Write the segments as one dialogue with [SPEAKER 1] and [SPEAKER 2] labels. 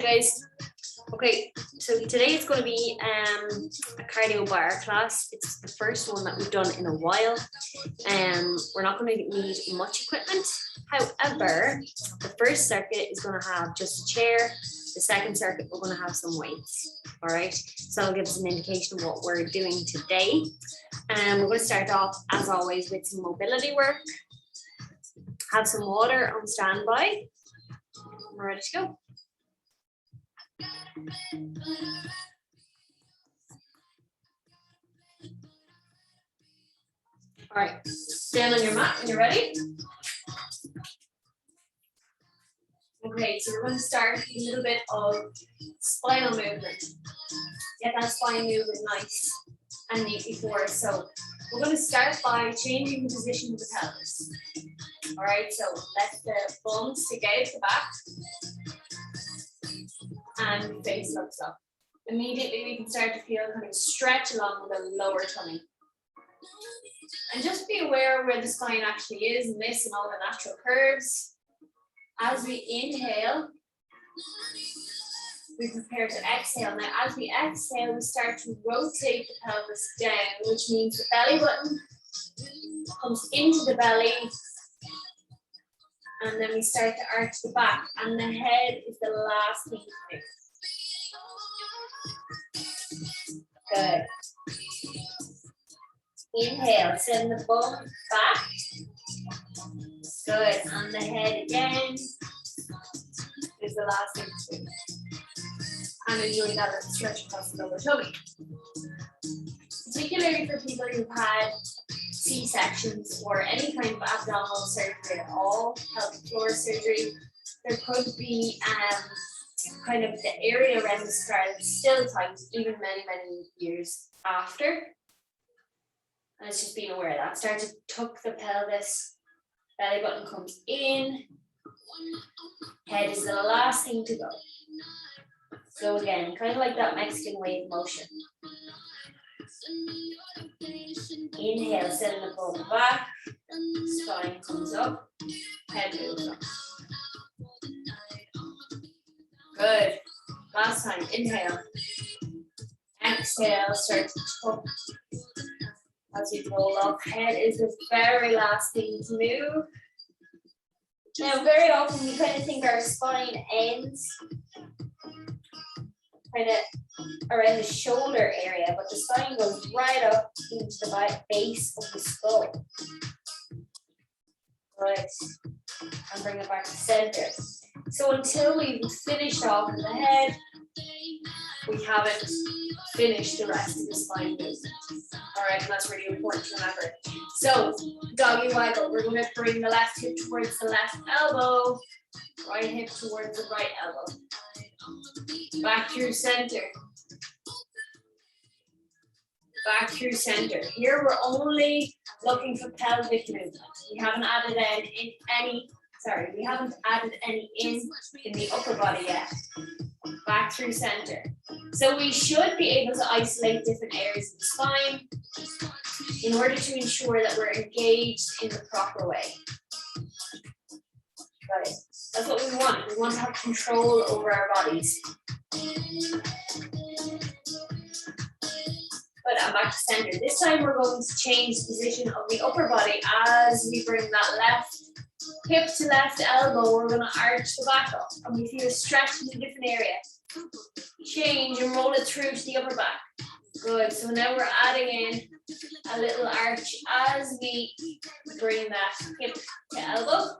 [SPEAKER 1] guys. Okay, so today it's going to be a cardio bar class. It's the first one that we've done in a while. We're not going to need much equipment. However, the first circuit is going to have just a chair. The second circuit, we're going to have some weights. All right, so that'll give us an indication of what we're doing today. We're going to start off, as always, with some mobility work. Have some water on standby. We're ready to go. All right, stand on your mat when you're ready. Okay, so we're going to start with a little bit of spinal movement. Get that spine moving nice and neat before us. So we're going to start by changing the position of the pelvis. All right, so let the bum stick out the back and face looks up. Immediately we can start to feel kind of stretch along the lower tummy. And just be aware where the spine actually is, missing all the natural curves. As we inhale, we prepare to exhale. Now, as we exhale, we start to rotate the pelvis down, which means the belly button comes into the belly, and then we start to arch the back, and the head is the last thing to move. Good. Inhale, send the bum back. Good, and the head again is the last thing to do. And enjoy that little stretch across the lower tummy. Particularly for people who've had C-sections or any kind of abdominal surgery at all, pelvic floor surgery, there could be kind of the area around the skull still tight, even many, many years after. And it's just being aware of that. Start to tuck the pelvis. Belly button comes in, head is the last thing to go. So again, kind of like that Mexican wave motion. Inhale, send the bum back, spine comes up, head moves up. Good. Last time, inhale. Exhale, start to tuck. As you roll up, head is the very last thing to move. Now, very often we kind of think our spine ends kind of around the shoulder area, but the spine goes right up into the base of the skull. Right, and bring it back to center. So until we've finished off with the head, we haven't finished the rest of the spine movement. All right, and that's really important to remember. So, doggy waggle. We're going to bring the left hip towards the left elbow, right hip towards the right elbow. Back through center. Back through center. Here we're only looking for pelvic movement. We haven't added any in the upper body yet. Back through center. So we should be able to isolate different areas of the spine in order to ensure that we're engaged in the proper way. Got it. That's what we want. We want to have control over our bodies. Good, and back to center. This time we're going to change the position of the upper body as we bring that left hip to left elbow. We're going to arch the back up, and we feel a stretch in a different area. Change and roll it through to the upper back. Good. So now we're adding in a little arch as we bring that hip to elbow.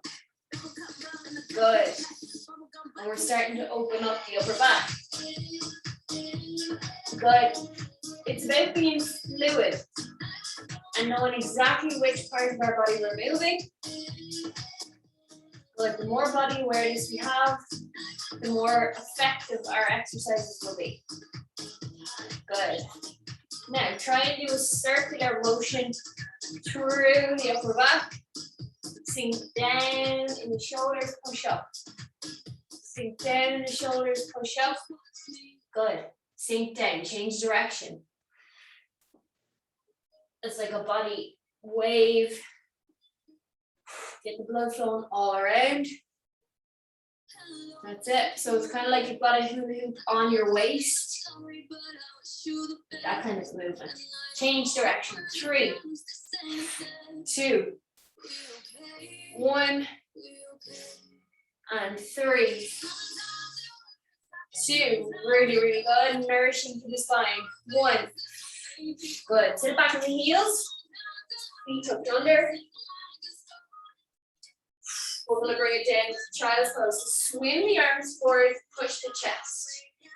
[SPEAKER 1] Good. And we're starting to open up the upper back. Good. It's about being fluid and knowing exactly which part of our body we're moving. Good. The more body awareness we have, the more effective our exercises will be. Good. Now try and do a circular motion through the upper back. Sink down in the shoulders, push up. Sink down in the shoulders, push up. Good. Sink down, change direction. It's like a body wave. Get the blood flowing all around. That's it. So it's kind of like you've got a hula hoop on your waist. That kind of movement. Change direction. 3, 2, 1, and 3, 2. Really, really good. Nourishing to the spine. 1. Good. Sit back on the heels. Feet tucked under. We're going to bring it down to child's pose. Swing the arms forward, push the chest.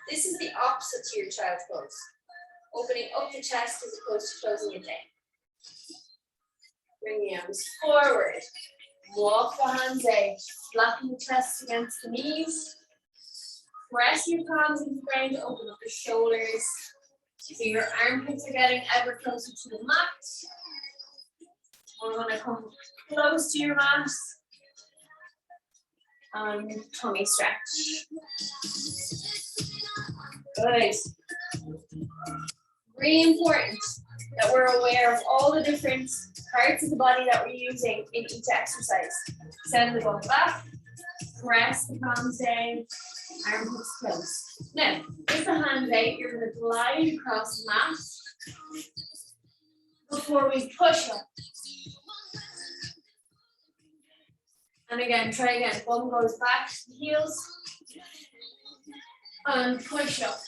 [SPEAKER 1] This is the opposite to your child's pose. Opening up the chest as opposed to closing it down. Bring the arms forward. Walk the hands out. Flatten the chest against the knees. Press your palms into the ground to open up the shoulders. So your armpits are getting ever closer to the mat. We're going to come close to your mat. Tummy stretch. Good. Really important that we're aware of all the different parts of the body that we're using in each exercise. Send the bum back. Press the palms down. Armpits close. Now, with the hands out, you're going to glide across the mat before we push up. And again, try again. Bum goes back to the heels. And push up.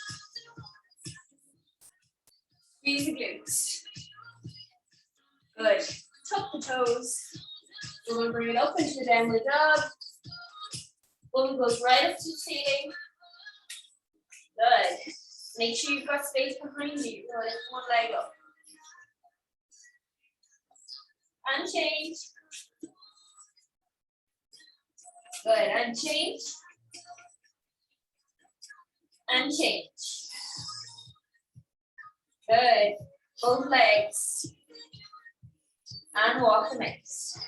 [SPEAKER 1] Squeeze the glutes. Good. Tuck the toes. We're going to bring it up into the downward dog. Bum goes right up to the ceiling. Good. Make sure you've got space behind you. Good. One leg up. And change. Good. And change. And change. Good. Both legs. And walk the mix.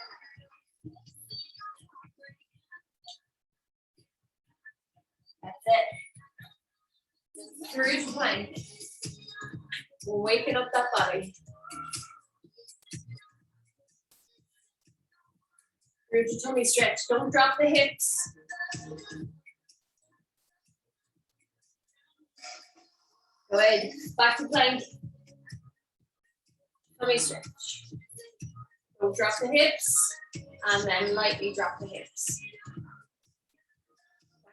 [SPEAKER 1] That's it. Through to plank. We're waking up that body. Through to tummy stretch. Don't drop the hips. Good. Back to plank. Tummy stretch. Don't drop the hips. And then lightly drop the hips.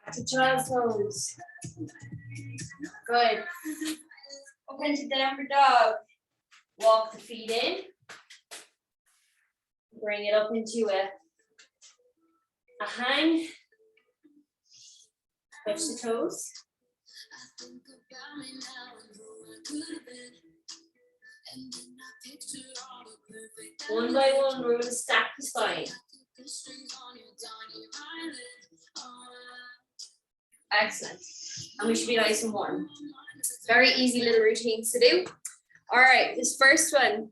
[SPEAKER 1] Back to child's pose. Good. Up into downward dog. Walk the feet in. Bring it up into a hang. Touch the toes. One by one, we're going to stack the spine. Excellent. And we should be nice and warm. Very easy little routines to do. All right, this first one,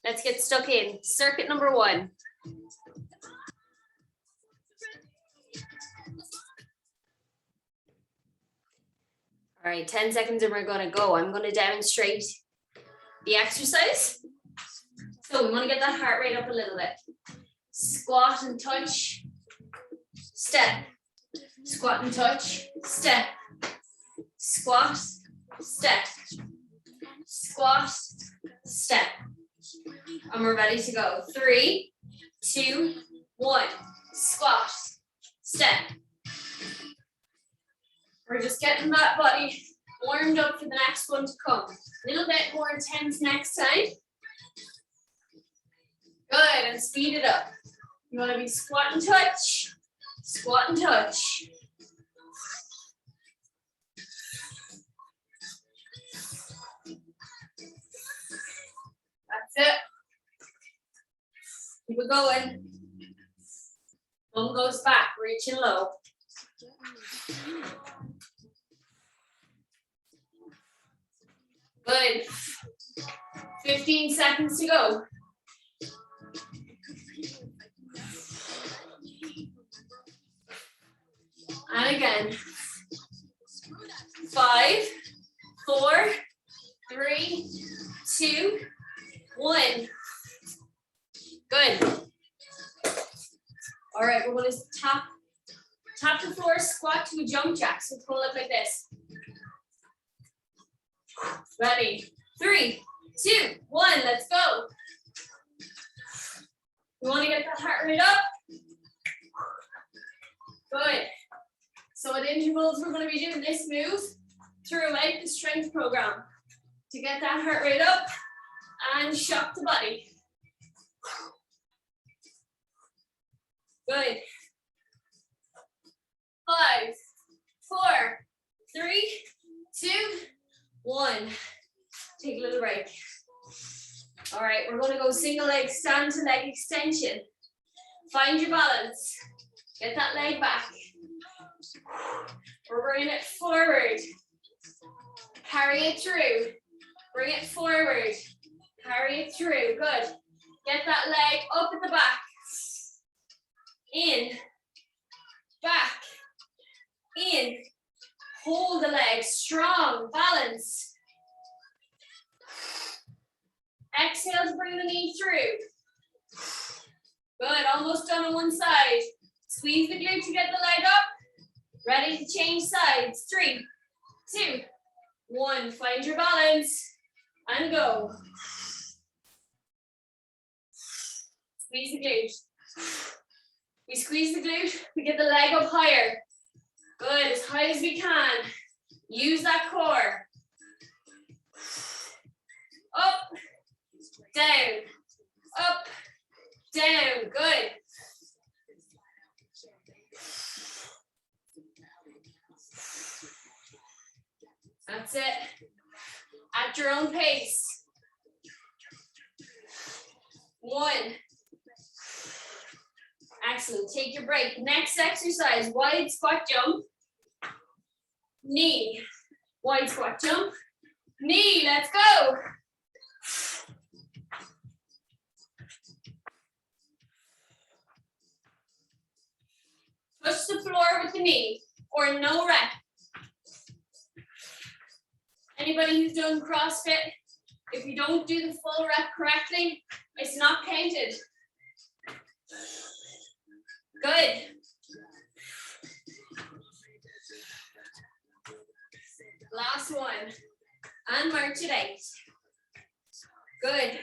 [SPEAKER 1] let's get stuck in. Circuit number 1. All right, 10 seconds and we're going to go. I'm going to demonstrate the exercise. So we want to get that heart rate up a little bit. Squat and touch, step. Squat and touch, step. Squat, step. Squat, step. And we're ready to go. 3, 2, 1. Squat, step. We're just getting that body warmed up for the next one to come. A little bit more intense next time. Good, and speed it up. You want to be squat and touch, squat and touch. That's it. Keep it going. Bum goes back, reaching low. Good. 15 seconds to go. And again. 5, 4, 3, 2, 1. Good. All right, we're going to Tap the floor, squat to a jump jack. So pull up like this. Ready? 3, 2, 1, let's go. We want to get that heart rate up. Good. So at intervals, we're going to be doing this move throughout the strength program to get that heart rate up and shock the body. Good. 5, 4, 3, 2, 1. Take a little break. All right, we're going to go single leg stand to leg extension. Find your balance. Get that leg back. We're bringing it forward. Carry it through. Bring it forward. Carry it through. Good. Get that leg up at the back. In. Back. In. Hold the leg. Strong. Balance. Exhale to bring the knee through. Good. Almost done on one side. Squeeze the glute to get the leg up. Ready to change sides. 3, 2, 1. Find your balance and go. Squeeze the glute. We squeeze the glute. We get the leg up higher. Good. As high as we can. Use that core. Up. Down. Up. Down. Good. That's it. At your own pace. 1. Excellent. Take your break. Next exercise, wide squat jump. Knee. Wide squat jump. Knee. Let's go. Push the floor with the knee or no rep. Anybody who's done CrossFit, if you don't do the full rep correctly, it's not counted. Good. Last one. And march it out. Good.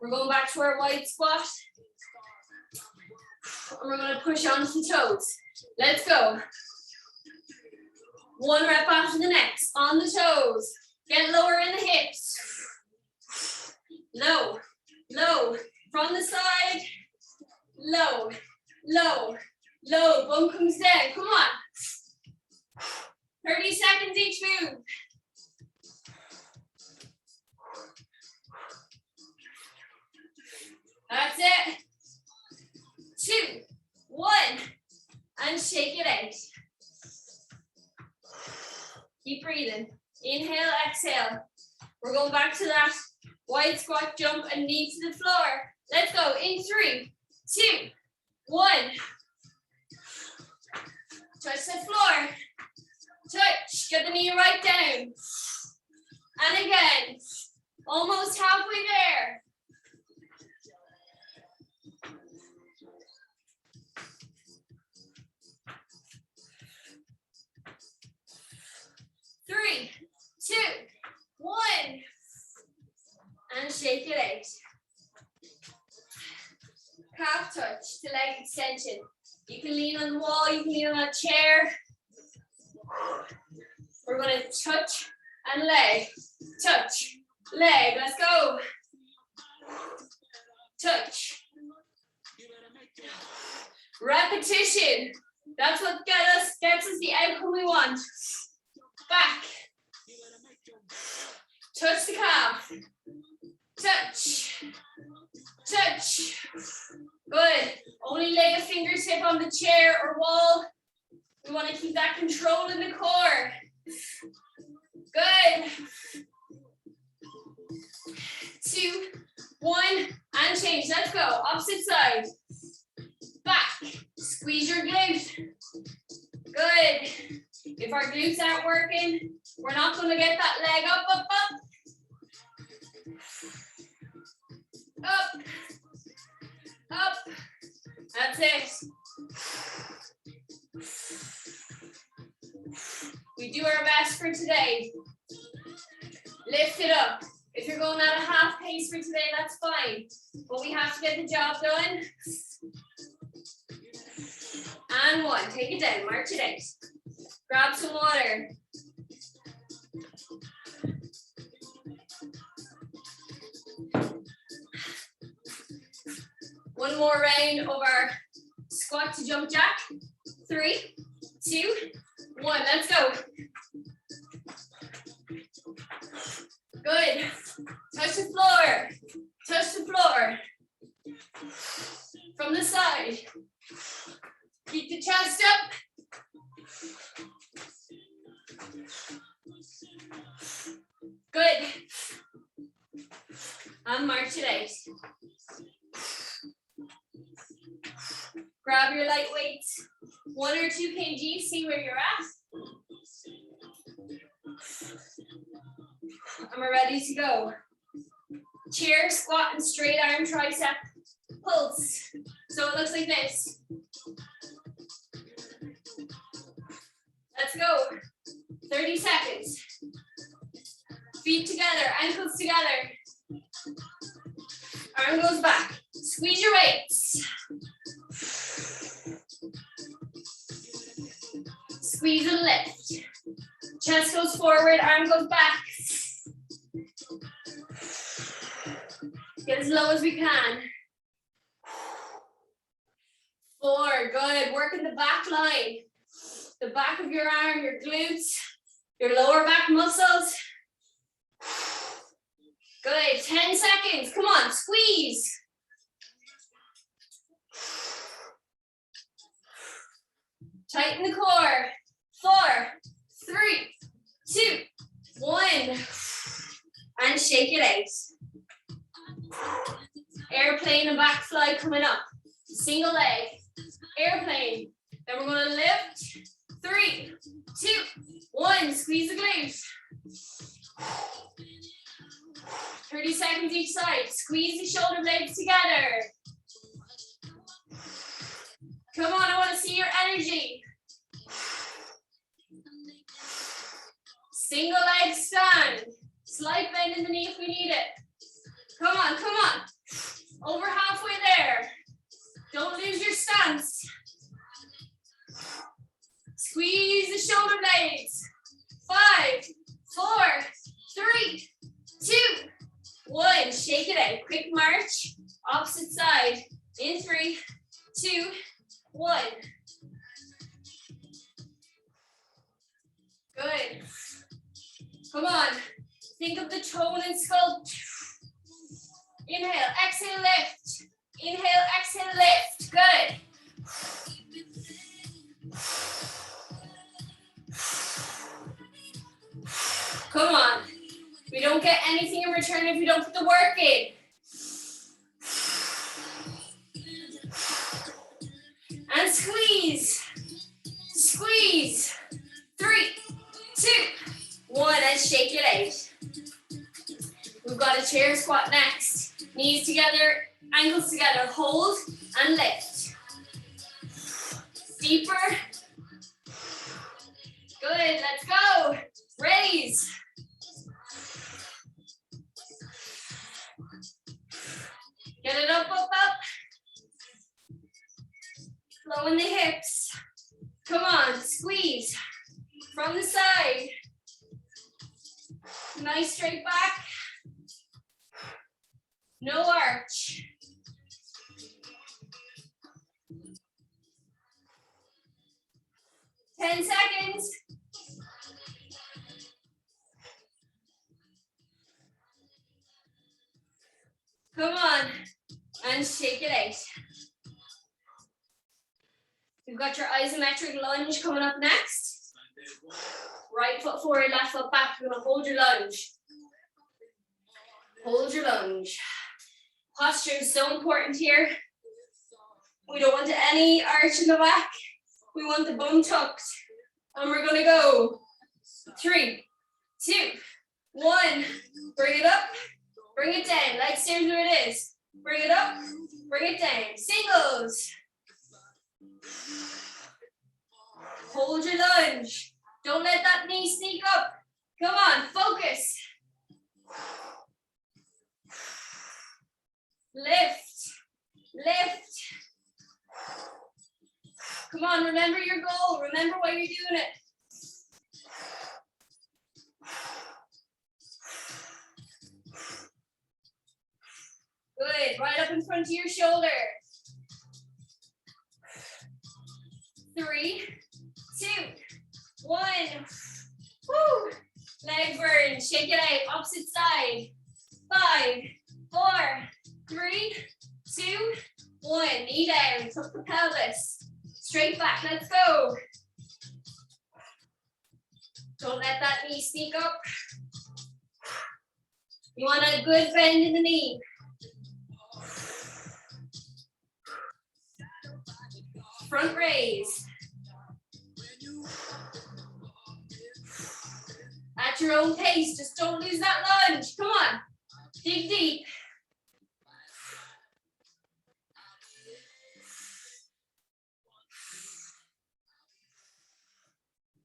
[SPEAKER 1] We're going back to our wide squat. And we're going to push onto the toes. Let's go. 1 rep after the next. On the toes. Get lower in the hips. Low. Low. From the side. Low. Low. Low. Bum comes down. Come on. 30 seconds each move. That's it. 2, 1. And shake it out. Keep breathing. Inhale, exhale. We're going back to that wide squat jump and knee to the floor. Let's go. In 3, 2, 1. Touch the floor. Touch. Get the knee right down. And again. Almost halfway there. Three, 2, 1. And shake it out. Calf touch to leg extension. You can lean on the wall, you can lean on a chair. We're going to touch and leg. Touch, leg. Let's go. Touch. Repetition. That's what gets us the outcome we want. Back. Touch the calf. Touch. Touch. Good. Only lay a fingertip on the chair or wall. We want to keep that control in the core. Good. 2, 1, and change. Let's go. Opposite side. Back. Squeeze your glute. Good. If our glutes aren't working, we're not going to get that leg up, up, up. Up. Up. That's it. We do our best for today. Lift it up. If you're going at a half pace for today, that's fine. But we have to get the job done. And one. Take it down. March it out. Grab some water. One more round of our squat to jump jack. 3, 2, 1. Let's go. Good. Touch the floor. Touch the floor. From the side. Keep the chest up. Good. And march it out. Grab your light weights. 1 or 2 kg, see where you're at. And we're ready to go. Chair, squat, and straight arm tricep pulse. So it looks like this. Let's go. 30 seconds. Feet together, ankles together. Arm goes back. Squeeze your weights. Squeeze and lift. Chest goes forward, arm goes back. Get as low as we can. 4, good. Working the back line. The back of your arm, your glutes, your lower back muscles. Good. 10 seconds. Come on, squeeze. Tighten the core. 4, 3, 2, 1. And shake it out. Airplane and back fly coming up. Single leg. Airplane. Then we're going to lift. 3, 2, 1. Squeeze the glutes. 30 seconds each side. Squeeze the shoulder blades together. Come on, I want to see your energy. Single leg stand. Slight bend in the knee if we need it. Come on, come on. Over halfway there. Don't lose your stance. Squeeze the shoulder blades. 5, 4, 3, 2, 1. Shake it out. Quick march. Opposite side. In 3, 2, 1. Good. Come on. Think of the tone and sculpt. Inhale, exhale, lift. Inhale, exhale, lift. Good. Come on. We don't get anything in return if we don't put the work in. And squeeze. Squeeze. 3, 2, 1. And shake it out. We've got a chair squat next. Knees together, ankles together. Hold and lift. Deeper. Good. Let's go. Raise. Get it up, up, up. Low in the hips. Come on, squeeze. From the side. Nice straight back. No arch. Ten seconds. Come on, and shake it out. We've got your isometric lunge coming up next. Right foot forward, left foot back. You're gonna hold your lunge. Hold your lunge. Posture is so important here. We don't want any arch in the back. We want the bum tucked. And we're gonna go 3, 2, 1. Bring it up, bring it down. Leg stays where it is. Bring it up, bring it down. Singles. Hold your lunge. Don't let that knee sneak up. Come on, focus. Lift, lift. Come on, remember your goal. Remember why you're doing it. Good, right up in front of your shoulder. 3, 2, 1. Woo! Leg burn, shake it out, opposite side. 5, 4, 3, 2, 1. Knee down, tuck the pelvis. Straight back, let's go. Don't let that knee sneak up. You want a good bend in the knee. Front raise. At your own pace, just don't lose that lunge. Come on, dig deep.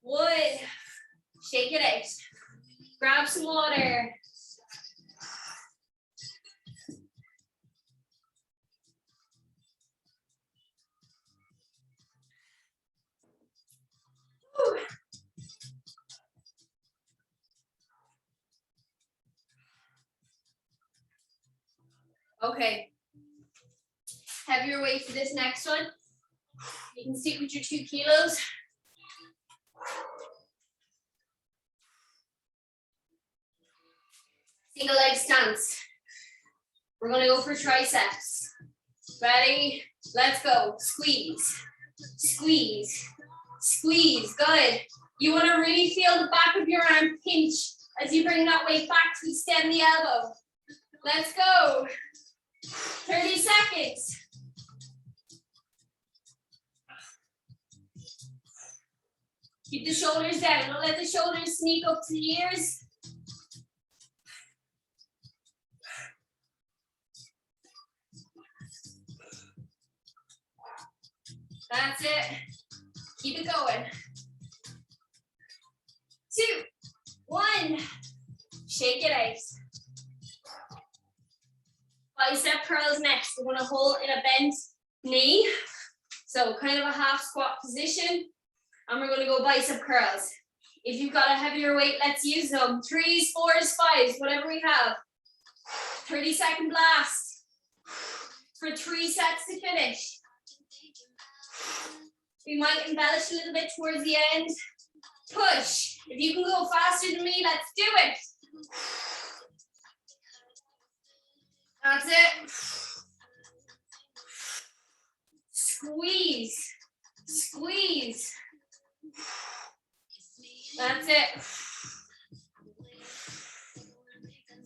[SPEAKER 1] One, shake it out. Grab some water. Whew. Okay. Heavier weight for this next one. You can stick with your 2 kilos. Single leg stance. We're gonna go for triceps. Ready? Let's go. Squeeze, squeeze, squeeze. Good. You wanna really feel the back of your arm pinch as you bring that weight back to extend the elbow. Let's go. 30 seconds. Keep the shoulders down. Don't let the shoulders sneak up to the ears. That's it. Keep it going. 2, 1. Shake it out. Bicep curls next. We're going to hold in a bent knee. So kind of a half squat position. And we're going to go bicep curls. If you've got a heavier weight, let's use them. 3s, 4s, 5s, whatever we have. 30-second blast for 3 sets to finish. We might embellish a little bit towards the end. Push. If you can go faster than me, let's do it. That's it. Squeeze. Squeeze. That's it.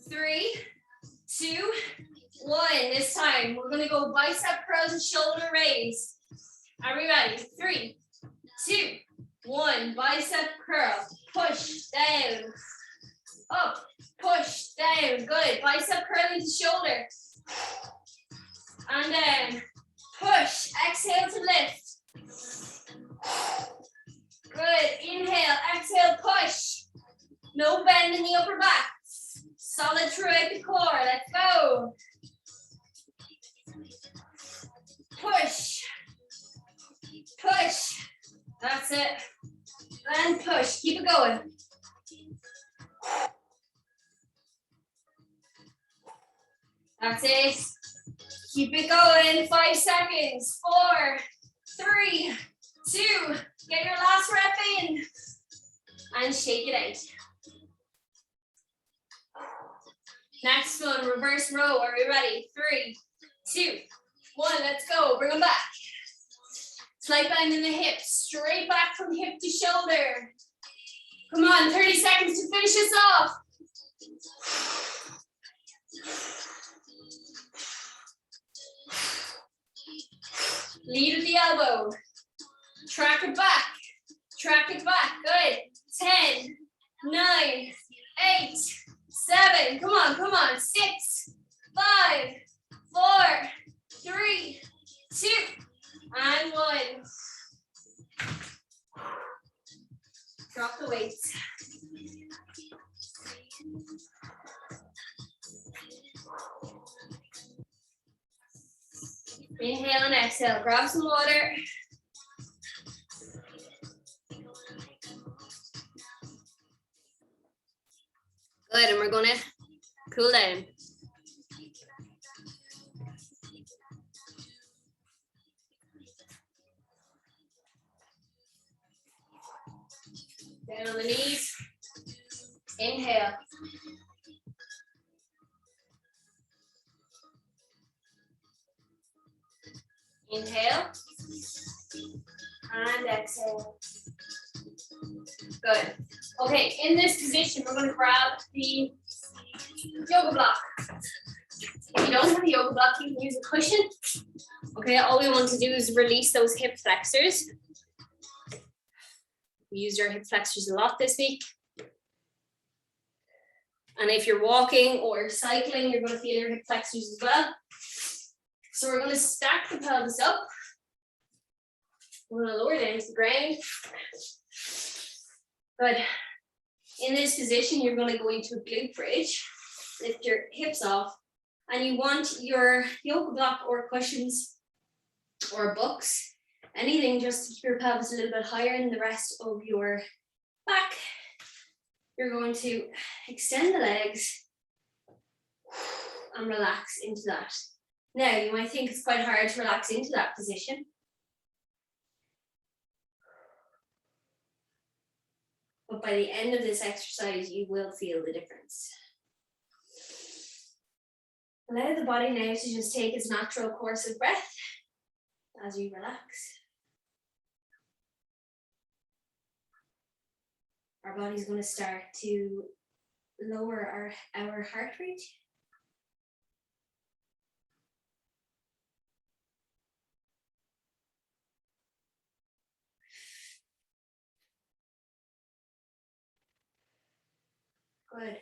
[SPEAKER 1] 3, 2, 1. This time, we're going to go bicep curls and shoulder raise. Are we ready? 3, 2, 1. Bicep curl. Push down. Up. Push down. Good. Bicep curl into shoulder. And then push. Exhale to lift. Good. Inhale. Exhale. Push. No bend in the upper back. Solid throughout the core. Let's go. Push. Push. That's it. And push. Keep it going. That's it. Keep it going. 5 seconds. 4, 3, 2. Get your last rep in. And shake it out. Next one, reverse row. Are we ready? 3, 2, 1. Let's go. Bring them back. Slight bend in the hips. Straight back from hip to shoulder. Come on, 30 seconds to finish this off. Lead with the elbow. Track it back. Track it back. Good. 10, 9, 8, 7. Come on, come on. 6, 5, 4, 3, 2, and 1. Drop the weights. Inhale and exhale. Grab some water. Good, and we're gonna cool down. Down on the knees. Inhale. Inhale. And exhale. Good. Okay, in this position, we're going to grab the yoga block. If you don't have a yoga block, you can use a cushion. Okay, all we want to do is release those hip flexors. We used our hip flexors a lot this week. And if you're walking or cycling, you're going to feel your hip flexors as well. So we're going to stack the pelvis up. We're going to lower down to the ground. Good. In this position, you're going to go into a glute bridge. Lift your hips off. And you want your yoga block or cushions or books, anything just to keep your pelvis a little bit higher than the rest of your back. You're going to extend the legs and relax into that. Now, you might think it's quite hard to relax into that position. But by the end of this exercise, you will feel the difference. Allow the body now to just take its natural course of breath as you relax. Our body's going to start to lower our heart rate. Good.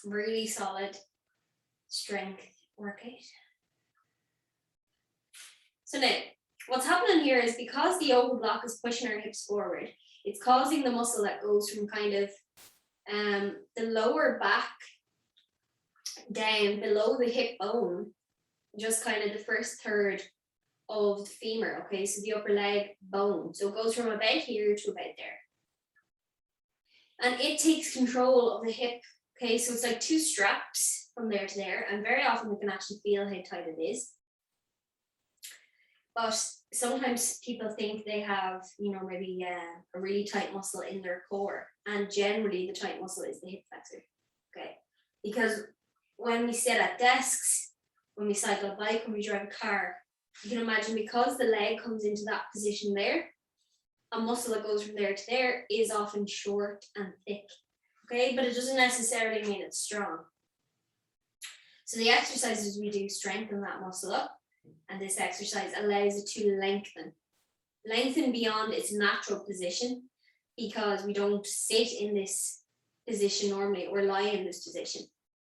[SPEAKER 1] Really solid strength workout. So now, what's happening here is because the yoga block is pushing our hips forward, it's causing the muscle that goes from kind of the lower back down below the hip bone, just kind of the first third of the femur, okay, so the upper leg bone. So it goes from about here to about there. And it takes control of the hip, okay, so it's like two straps from there to there, and very often we can actually feel how tight it is. But sometimes people think they have, you know, maybe a really tight muscle in their core, and generally the tight muscle is the hip flexor, okay? Because when we sit at desks, when we cycle a bike, when we drive a car, you can imagine because the leg comes into that position there, a muscle that goes from there to there is often short and thick, okay? But it doesn't necessarily mean it's strong. So the exercises we do strengthen that muscle up, and this exercise allows it to lengthen beyond its natural position, because we don't sit in this position normally or lie in this position.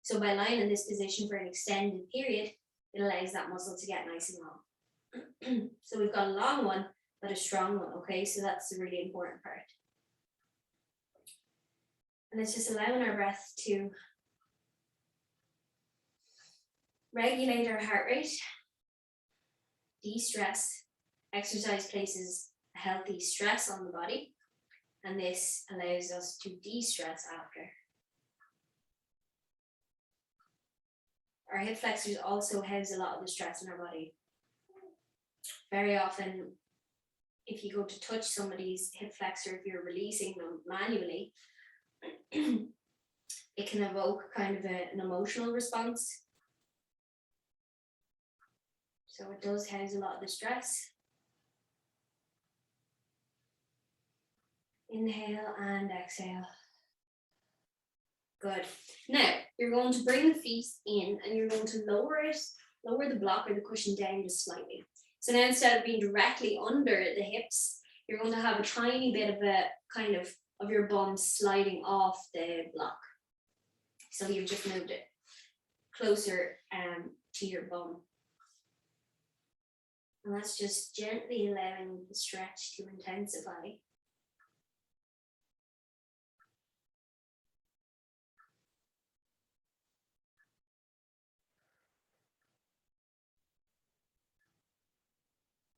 [SPEAKER 1] So by lying in this position for an extended period, it allows that muscle to get nice and long. So we've got a long one, but a strong one, okay? So that's the really important part. And it's just allowing our breath to regulate our heart rate, de-stress. Exercise places a healthy stress on the body, and this allows us to de-stress after. Our hip flexors also house a lot of the stress in our body. Very often, if you go to touch somebody's hip flexor, if you're releasing them manually, it can evoke kind of an emotional response. So it does house a lot of the stress. Inhale and exhale. Good. Now, you're going to bring the feet in and you're going to lower the block or the cushion down just slightly. So now instead of being directly under the hips, you're going to have a tiny bit of a kind of your bum sliding off the block. So you've just moved it closer to your bum. And that's just gently allowing the stretch to intensify.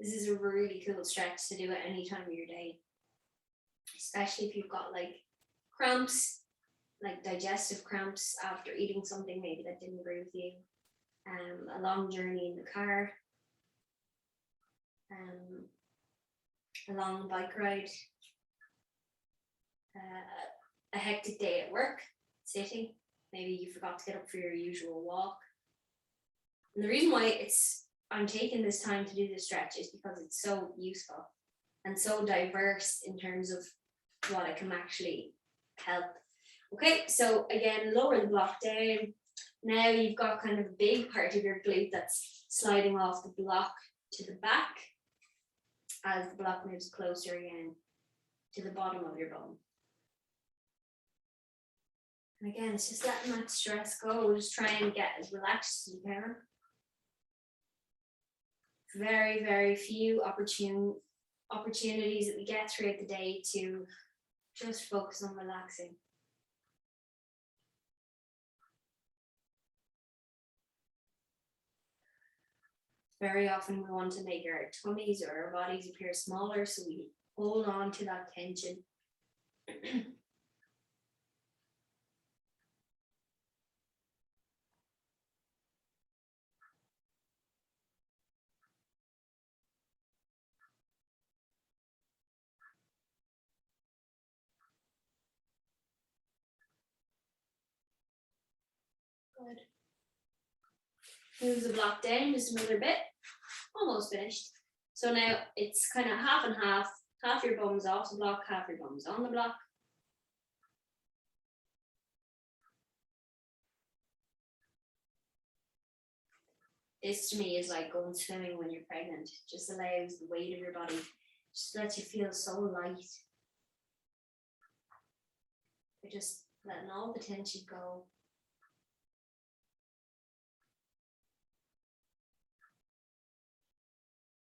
[SPEAKER 1] This is a really cool stretch to do at any time of your day, especially if you've got like cramps, like digestive cramps after eating something maybe that didn't agree with you, a long journey in the car, a long bike ride, a hectic day at work, sitting, maybe you forgot to get up for your usual walk. And the reason why I'm taking this time to do this stretch is because it's so useful and so diverse in terms of what it can actually help. Okay, so again, lower the block down. Now you've got kind of a big part of your glute that's sliding off the block to the back as the block moves closer again to the bottom of your bum. And again, it's just letting that stress go. Just try and get as relaxed as you can. Very, very few opportunities that we get throughout the day to just focus on relaxing. Very often we want to make our tummies or our bodies appear smaller, so we hold on to that tension. Good. Move the block down just another bit. Almost finished. So now it's kind of half and half. Half your bum's off the block, half your bum's on the block. This to me is like going swimming when you're pregnant. Just allows the weight of your body, just lets you feel so light. You're just letting all the tension go.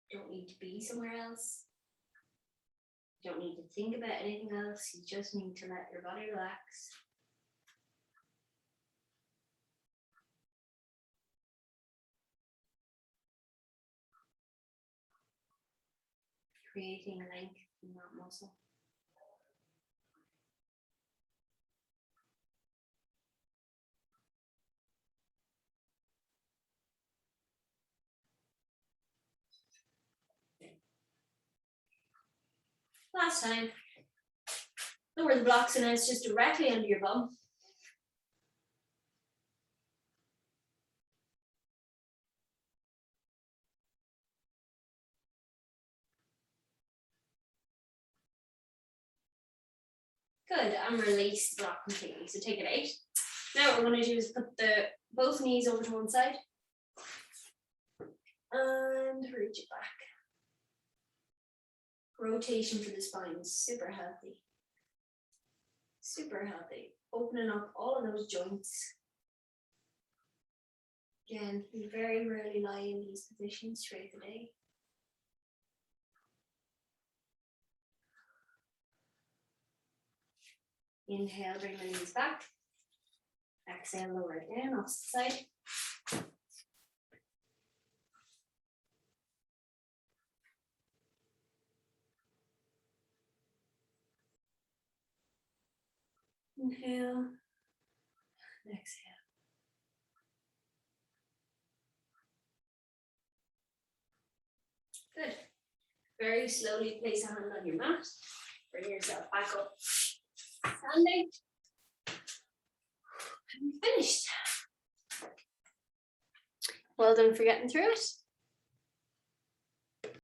[SPEAKER 1] You don't need to be somewhere else. You don't need to think about anything else. You just need to let your body relax. Creating length in that muscle. Last time. Lower the blocks and now it's just directly under your bum. Good, and release the block completely. So take it out. Now what we're going to do is put both knees over to one side and reach it back. Rotation for the spine, super healthy. Super healthy. Opening up all of those joints. Again, we very rarely lie in these positions throughout the day. Inhale, bring the knees back. Exhale, lower it down, opposite side. Inhale, exhale. Good. Very slowly place a hand on your mat. Bring yourself back up. Standing. And finished. Well done for getting through it.